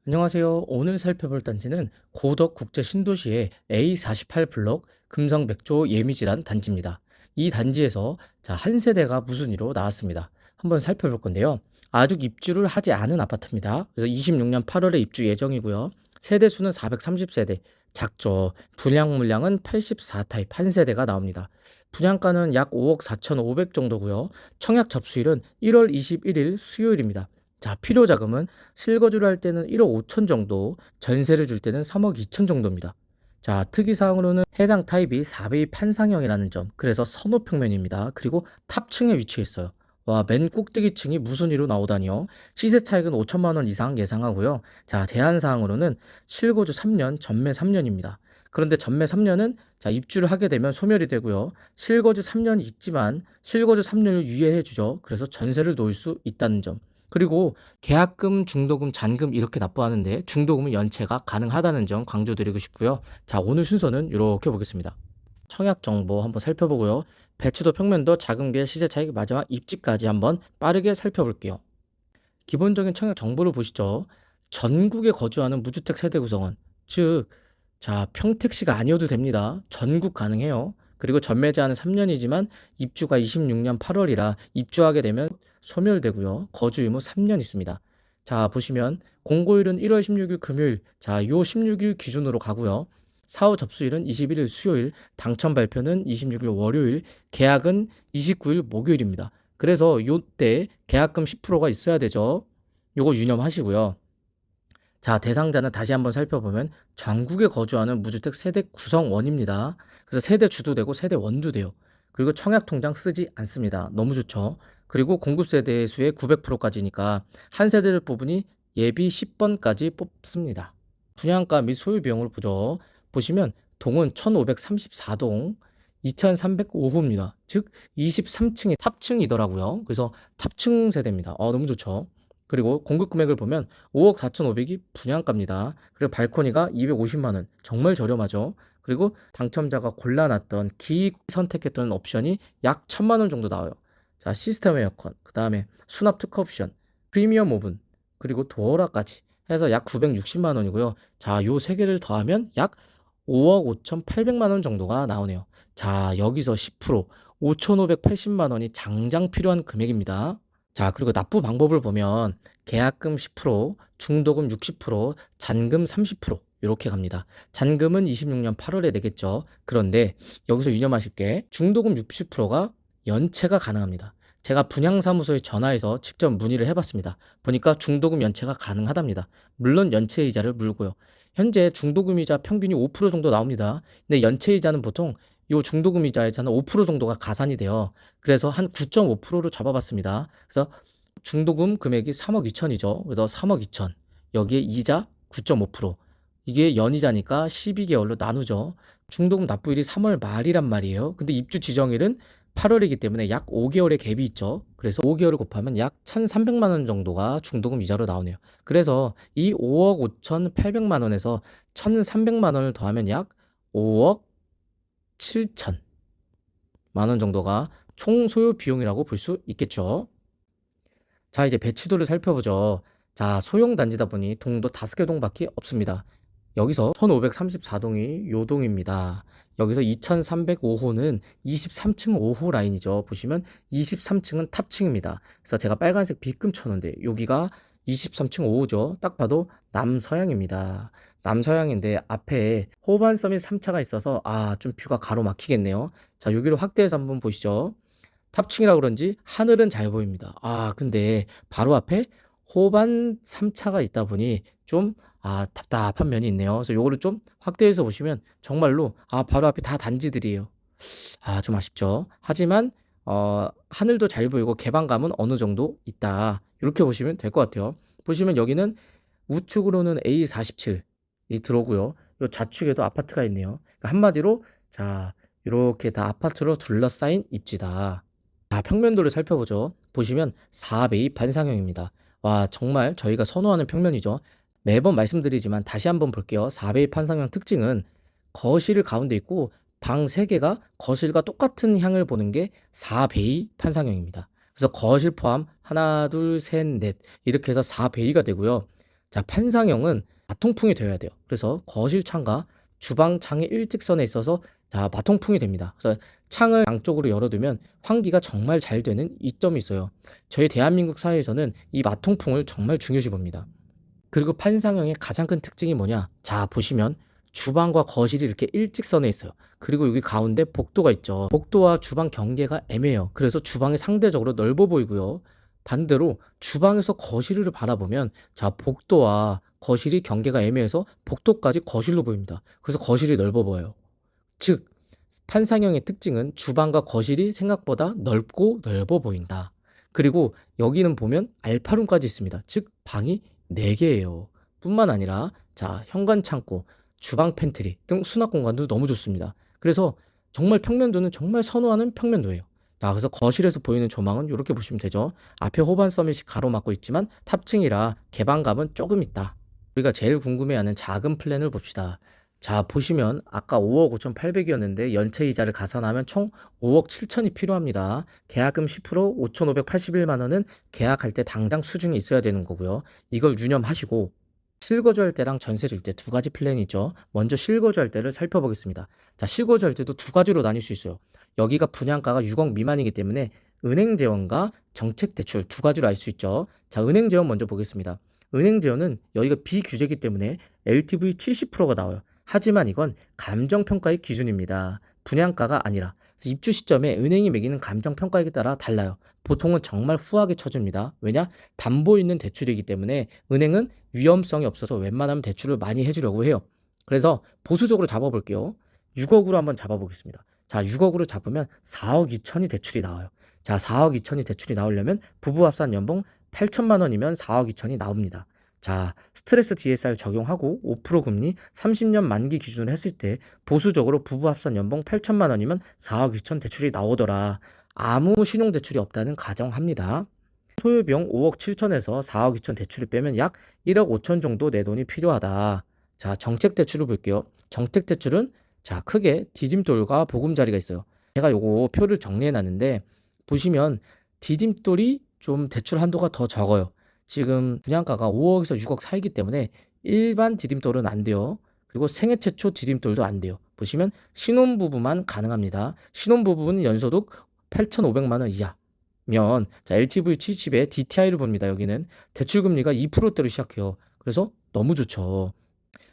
안녕하세요. 오늘 살펴볼 단지는 고덕 국제 신도시의 A48 블록 금성백조 예미지란 단지입니다. 이 단지에서 한 세대가 무순위로 나왔습니다. 한번 살펴볼 건데요. 아직 입주를 하지 않은 아파트입니다. 그래서 26년 8월에 입주 예정이고요. 세대 수는 430세대, 작죠. 분양 물량은 84타입 한 세대가 나옵니다. 분양가는 약 5억 4,500 정도고요. 청약 접수일은 1월 21일 수요일입니다. 필요 자금은 실거주를 할 때는 1억 5천 정도, 전세를 줄 때는 3억 2천 정도입니다. 특이사항으로는 해당 타입이 4베이 판상형이라는 점, 그래서 선호평면입니다. 그리고 탑층에 위치해 있어요. 와, 맨 꼭대기층이 무순위로 나오다니요. 시세 차익은 5천만 원 이상 예상하고요. 제한사항으로는 실거주 3년, 전매 3년입니다. 그런데 전매 3년은 입주를 하게 되면 소멸이 되고요. 실거주 3년이 있지만 실거주 3년을 유예해 주죠. 그래서 전세를 놓을 수 있다는 점. 그리고 계약금, 중도금, 잔금 이렇게 납부하는데 중도금은 연체가 가능하다는 점 강조드리고 싶고요. 오늘 순서는 이렇게 보겠습니다. 청약 정보 한번 살펴보고요. 배치도 평면도 자금계 시세 차익 마지막 입지까지 한번 빠르게 살펴볼게요. 기본적인 청약 정보를 보시죠. 전국에 거주하는 무주택 세대 구성원, 즉 평택시가 아니어도 됩니다. 전국 가능해요. 그리고 전매 제한은 3년이지만 입주가 26년 8월이라 입주하게 되면 소멸되고요. 거주 의무 3년 있습니다. 보시면 공고일은 1월 16일 금요일, 요 16일 기준으로 가고요. 사후 접수일은 21일 수요일, 당첨 발표는 26일 월요일, 계약은 29일 목요일입니다. 그래서 요때 계약금 10%가 있어야 되죠. 요거 유념하시고요. 대상자는 다시 한번 살펴보면 전국에 거주하는 무주택 세대 구성원입니다. 그래서 세대 주도 되고 세대 원도 돼요. 그리고 청약 통장 쓰지 않습니다. 너무 좋죠. 그리고 공급 세대 수의 900%까지니까 한 세대를 뽑으니 예비 10번까지 뽑습니다. 분양가 및 소유 비용을 보죠. 보시면 동은 1534동 2305호입니다. 즉 23층이 탑층이더라고요. 그래서 탑층 세대입니다. 너무 좋죠. 그리고 공급 금액을 보면 5억 4,500이 분양가입니다. 그리고 발코니가 250만 원, 정말 저렴하죠. 그리고 당첨자가 골라놨던 기획 선택했던 옵션이 약 1,000만 원 정도 나와요. 시스템 에어컨, 그 다음에 수납 특화 옵션, 프리미엄 오븐, 그리고 도어라까지 해서 약 960만 원이고요. 요 세 개를 더하면 약 5억 5,800만 원 정도가 나오네요. 여기서 10%, 5,580만 원이 장장 필요한 금액입니다. 그리고 납부 방법을 보면 계약금 10%, 중도금 60%, 잔금 30% 이렇게 갑니다. 잔금은 26년 8월에 내겠죠. 그런데 여기서 유념하실 게 중도금 60%가 연체가 가능합니다. 제가 분양사무소에 전화해서 직접 문의를 해봤습니다. 보니까 중도금 연체가 가능하답니다. 물론 연체이자를 물고요. 현재 중도금이자 평균이 5% 정도 나옵니다. 근데 연체이자는 보통 요 중도금이자에서는 5% 정도가 가산이 돼요. 그래서 한 9.5%로 잡아봤습니다. 그래서 중도금 금액이 3억 2천이죠. 그래서 3억 2천. 여기에 이자 9.5%. 이게 연이자니까 12개월로 나누죠. 중도금 납부일이 3월 말이란 말이에요. 근데 입주 지정일은 8월이기 때문에 약 5개월의 갭이 있죠. 그래서 5개월을 곱하면 약 1,300만 원 정도가 중도금 이자로 나오네요. 그래서 이 5억 5,800만 원에서 1,300만 원을 더하면 약 5억 7천만 원 정도가 총 소요 비용이라고 볼 수 있겠죠. 이제 배치도를 살펴보죠. 소형 단지다 보니 동도 5개 동밖에 없습니다. 여기서 1534동이 요 동입니다. 여기서 2305호는 23층 5호 라인이죠. 보시면 23층은 탑층입니다. 그래서 제가 빨간색 B금 쳤는데 여기가 23층 5호죠. 딱 봐도 남서향입니다. 남서향인데 앞에 호반섬 및 3차가 있어서 좀 뷰가 가로막히겠네요. 여기로 확대해서 한번 보시죠. 탑층이라 그런지 하늘은 잘 보입니다. 근데 바로 앞에 호반 3차가 있다 보니 좀 답답한 면이 있네요. 그래서 요거를 좀 확대해서 보시면 정말로 바로 앞에 다 단지들이에요. 좀 아쉽죠. 하지만 하늘도 잘 보이고 개방감은 어느 정도 있다. 이렇게 보시면 될 것 같아요. 보시면 여기는 우측으로는 A47이 들어오고요. 요 좌측에도 아파트가 있네요. 그러니까 한마디로 이렇게 다 아파트로 둘러싸인 입지다. 평면도를 살펴보죠. 보시면 4베이 반상형입니다. 와, 정말 저희가 선호하는 평면이죠. 매번 말씀드리지만 다시 한번 볼게요. 4베이 판상형 특징은 거실을 가운데 있고 방 3개가 거실과 똑같은 향을 보는 게 4베이 판상형입니다. 그래서 거실 포함 하나, 둘, 셋, 넷 이렇게 해서 4베이가 되고요. 자, 판상형은 마통풍이 되어야 돼요. 그래서 거실 창과 주방 창의 일직선에 있어서 자, 마통풍이 됩니다. 그래서 창을 양쪽으로 열어두면 환기가 정말 잘 되는 이점이 있어요. 저희 대한민국 사회에서는 이 마통풍을 정말 중요시 봅니다. 그리고 판상형의 가장 큰 특징이 뭐냐? 자, 보시면 주방과 거실이 이렇게 일직선에 있어요. 그리고 여기 가운데 복도가 있죠. 복도와 주방 경계가 애매해요. 그래서 주방이 상대적으로 넓어 보이고요. 반대로 주방에서 거실을 바라보면 자, 복도와 거실이 경계가 애매해서 복도까지 거실로 보입니다. 그래서 거실이 넓어 보여요. 즉, 판상형의 특징은 주방과 거실이 생각보다 넓고 넓어 보인다. 그리고 여기는 보면 알파룸까지 있습니다. 즉, 방이 4개예요. 뿐만 아니라 자, 현관 창고, 주방 팬트리 등 수납 공간도 너무 좋습니다. 그래서 정말 평면도는 정말 선호하는 평면도예요. 자, 그래서 거실에서 보이는 조망은 이렇게 보시면 되죠. 앞에 호반 서밋이 가로막고 있지만 탑층이라 개방감은 조금 있다. 우리가 제일 궁금해하는 작은 플랜을 봅시다. 자, 보시면 아까 5억 5,800이었는데 연체 이자를 가산하면 총 5억 7천이 필요합니다. 계약금 10% 5,581만 원은 계약할 때 당장 수중에 있어야 되는 거고요. 이걸 유념하시고 실거주할 때랑 전세 줄 때 두 가지 플랜이 있죠. 먼저 실거주할 때를 살펴보겠습니다. 자, 실거주할 때도 두 가지로 나뉠 수 있어요. 여기가 분양가가 6억 미만이기 때문에 은행 재원과 정책 대출 두 가지로 알 수 있죠. 자, 은행 재원 먼저 보겠습니다. 은행 재원은 여기가 비규제이기 때문에 LTV 70%가 나와요. 하지만 이건 감정평가의 기준입니다. 분양가가 아니라. 그래서 입주 시점에 은행이 매기는 감정평가에 따라 달라요. 보통은 정말 후하게 쳐줍니다. 왜냐? 담보 있는 대출이기 때문에 은행은 위험성이 없어서 웬만하면 대출을 많이 해주려고 해요. 그래서 보수적으로 잡아볼게요. 6억으로 한번 잡아보겠습니다. 자, 6억으로 잡으면 4억 2천이 대출이 나와요. 자, 4억 2천이 대출이 나오려면 부부 합산 연봉 8천만 원이면 4억 2천이 나옵니다. 자, 스트레스 DSR 적용하고 5% 금리 30년 만기 기준으로 했을 때 보수적으로 부부 합산 연봉 8천만 원이면 4억 2천 대출이 나오더라. 아무 신용대출이 없다는 가정합니다. 소유비용 5억 7천에서 4억 2천 대출을 빼면 약 1억 5천 정도 내 돈이 필요하다. 자, 정책대출을 볼게요. 정책대출은 자, 크게 디딤돌과 보금자리가 있어요. 제가 요거 표를 정리해 놨는데 보시면 디딤돌이 좀 대출 한도가 더 적어요. 지금 분양가가 5억에서 6억 사이기 때문에 일반 디딤돌은 안 돼요. 그리고 생애 최초 디딤돌도 안 돼요. 보시면 신혼부부만 가능합니다. 신혼부부는 연소득 8,500만 원 이하면 자, LTV 70에 DTI를 봅니다. 여기는 대출금리가 2%대로 시작해요. 그래서 너무 좋죠.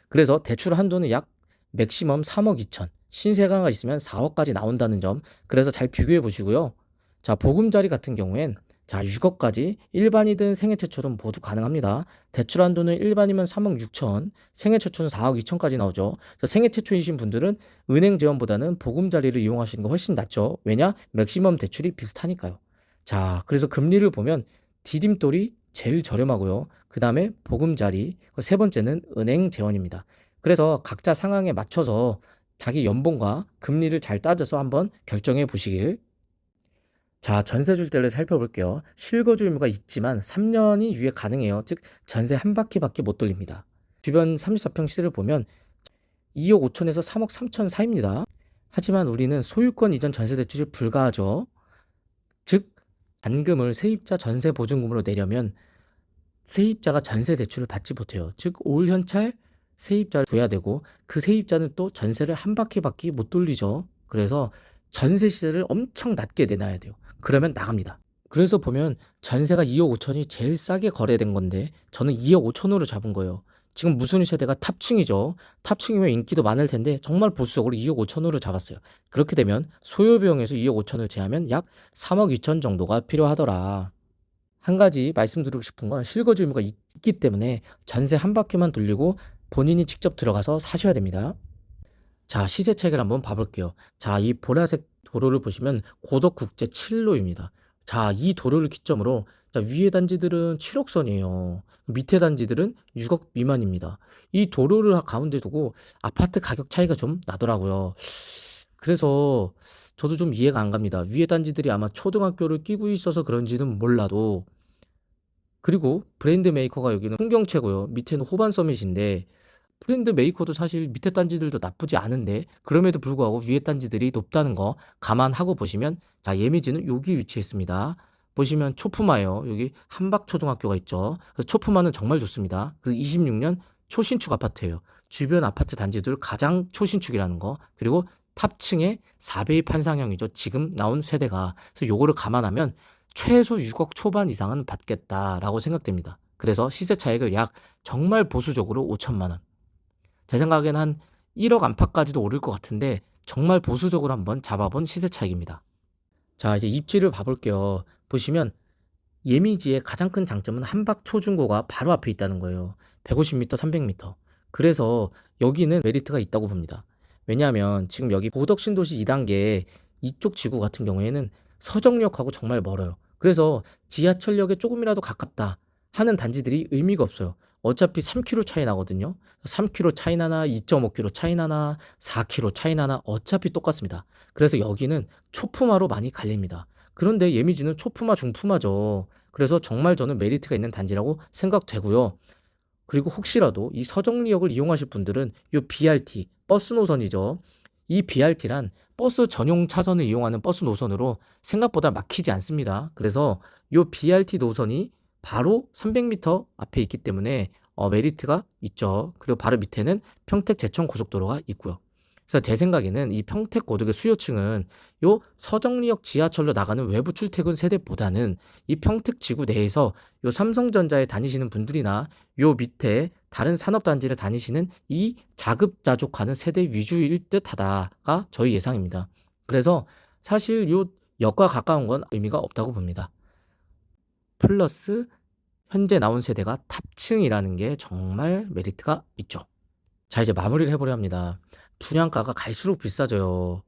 그래서 대출 한도는 약 맥시멈 3억 2천, 신세가가 있으면 4억까지 나온다는 점, 그래서 잘 비교해 보시고요. 자, 보금자리 같은 경우엔 자, 6억까지 일반이든 생애 최초든 모두 가능합니다. 대출 한도는 일반이면 3억 6천, 생애 최초는 4억 2천까지 나오죠. 생애 최초이신 분들은 은행 재원보다는 보금자리를 이용하시는 게 훨씬 낫죠. 왜냐? 맥시멈 대출이 비슷하니까요. 자, 그래서 금리를 보면 디딤돌이 제일 저렴하고요. 그 다음에 보금자리, 세 번째는 은행 재원입니다. 그래서 각자 상황에 맞춰서 자기 연봉과 금리를 잘 따져서 한번 결정해 보시길. 자, 전세 줄 때를 살펴볼게요. 실거주 의무가 있지만 3년이 유예 가능해요. 즉 전세 한 바퀴밖에 못 돌립니다. 주변 34평 시세를 보면 2억 5천에서 3억 3천 사이입니다. 하지만 우리는 소유권 이전 전세 대출이 불가하죠. 즉 잔금을 세입자 전세 보증금으로 내려면 세입자가 전세 대출을 받지 못해요. 즉 올 현찰 세입자를 구해야 되고 그 세입자는 또 전세를 한 바퀴밖에 못 돌리죠. 그래서 전세 시세를 엄청 낮게 내놔야 돼요. 그러면 나갑니다. 그래서 보면 전세가 2억 5천이 제일 싸게 거래된 건데 저는 2억 5천으로 잡은 거예요. 지금 무순위 세대가 탑층이죠. 탑층이면 인기도 많을 텐데 정말 보수적으로 2억 5천으로 잡았어요. 그렇게 되면 소요비용에서 2억 5천을 제하면 약 3억 2천 정도가 필요하더라. 한 가지 말씀드리고 싶은 건 실거주 의무가 있기 때문에 전세 한 바퀴만 돌리고 본인이 직접 들어가서 사셔야 됩니다. 자, 시세책을 한번 봐볼게요. 자, 이 보라색 도로를 보시면 고덕국제 7로입니다. 자, 이 도로를 기점으로 자, 위에 단지들은 7억선이에요. 밑에 단지들은 6억 미만입니다. 이 도로를 가운데 두고 아파트 가격 차이가 좀 나더라고요. 그래서 저도 좀 이해가 안 갑니다. 위에 단지들이 아마 초등학교를 끼고 있어서 그런지는 몰라도 그리고 브랜드 메이커가 여기는 풍경채고요. 밑에는 호반 서밋인데 브랜드 메이커도 사실 밑에 단지들도 나쁘지 않은데 그럼에도 불구하고 위에 단지들이 높다는 거 감안하고 보시면 자, 예미지는 여기 위치해 있습니다. 보시면 초품화예요. 여기 한박초등학교가 있죠. 그래서 초품화는 정말 좋습니다. 그 26년 초신축 아파트예요. 주변 아파트 단지들 가장 초신축이라는 거. 그리고 탑층에 4배의 판상형이죠. 지금 나온 세대가. 그래서 요거를 감안하면 최소 6억 초반 이상은 받겠다라고 생각됩니다. 그래서 시세 차익을 약 정말 보수적으로 5천만 원. 제 생각엔 한 1억 안팎까지도 오를 것 같은데 정말 보수적으로 한번 잡아본 시세 차익입니다. 자, 이제 입지를 봐볼게요. 보시면 예미지의 가장 큰 장점은 한박 초중고가 바로 앞에 있다는 거예요. 150m, 300m. 그래서 여기는 메리트가 있다고 봅니다. 왜냐하면 지금 여기 고덕신도시 2단계 이쪽 지구 같은 경우에는 서정역하고 정말 멀어요. 그래서 지하철역에 조금이라도 가깝다 하는 단지들이 의미가 없어요. 어차피 3km 차이 나거든요. 3km 차이 나나 2.5km 차이 나나 4km 차이 나나 어차피 똑같습니다. 그래서 여기는 초품화로 많이 갈립니다. 그런데 예미지는 초품화 중품화죠. 그래서 정말 저는 메리트가 있는 단지라고 생각되고요. 그리고 혹시라도 이 서정리역을 이용하실 분들은 이 BRT 버스 노선이죠. 이 BRT란 버스 전용 차선을 이용하는 버스 노선으로 생각보다 막히지 않습니다. 그래서 이 BRT 노선이 바로 300m 앞에 있기 때문에 메리트가 있죠. 그리고 바로 밑에는 평택 제천 고속도로가 있고요. 그래서 제 생각에는 이 평택 고덕의 수요층은 요 서정리역 지하철로 나가는 외부 출퇴근 세대보다는 이 평택 지구 내에서 요 삼성전자에 다니시는 분들이나 요 밑에 다른 산업단지를 다니시는 이 자급자족하는 세대 위주일 듯하다가 저희 예상입니다. 그래서 사실 요 역과 가까운 건 의미가 없다고 봅니다. 플러스 현재 나온 세대가 탑층이라는 게 정말 메리트가 있죠. 자, 이제 마무리를 해보려 합니다. 분양가가 갈수록 비싸져요.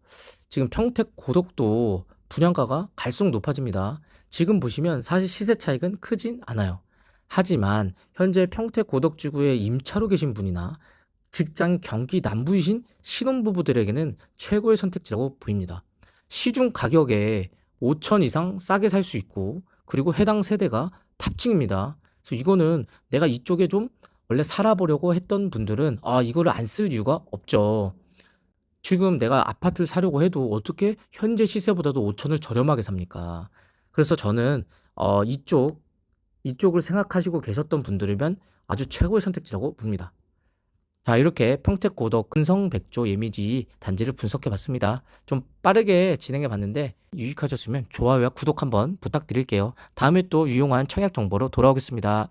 지금 평택 고덕도 분양가가 갈수록 높아집니다. 지금 보시면 사실 시세 차익은 크진 않아요. 하지만 현재 평택 고덕지구에 임차로 계신 분이나 직장 경기 남부이신 신혼부부들에게는 최고의 선택지라고 보입니다. 시중 가격에 5천 이상 싸게 살 수 있고 그리고 해당 세대가 탑층입니다. 그래서 이거는 내가 이쪽에 좀 원래 살아보려고 했던 분들은 이거를 안 쓸 이유가 없죠. 지금 내가 아파트를 사려고 해도 어떻게 현재 시세보다도 5천을 저렴하게 삽니까? 그래서 저는 이쪽을 생각하시고 계셨던 분들이면 아주 최고의 선택지라고 봅니다. 자, 이렇게 평택 고덕 근성백조 예미지 단지를 분석해 봤습니다. 좀 빠르게 진행해 봤는데 유익하셨으면 좋아요와 구독 한번 부탁드릴게요. 다음에 또 유용한 청약 정보로 돌아오겠습니다.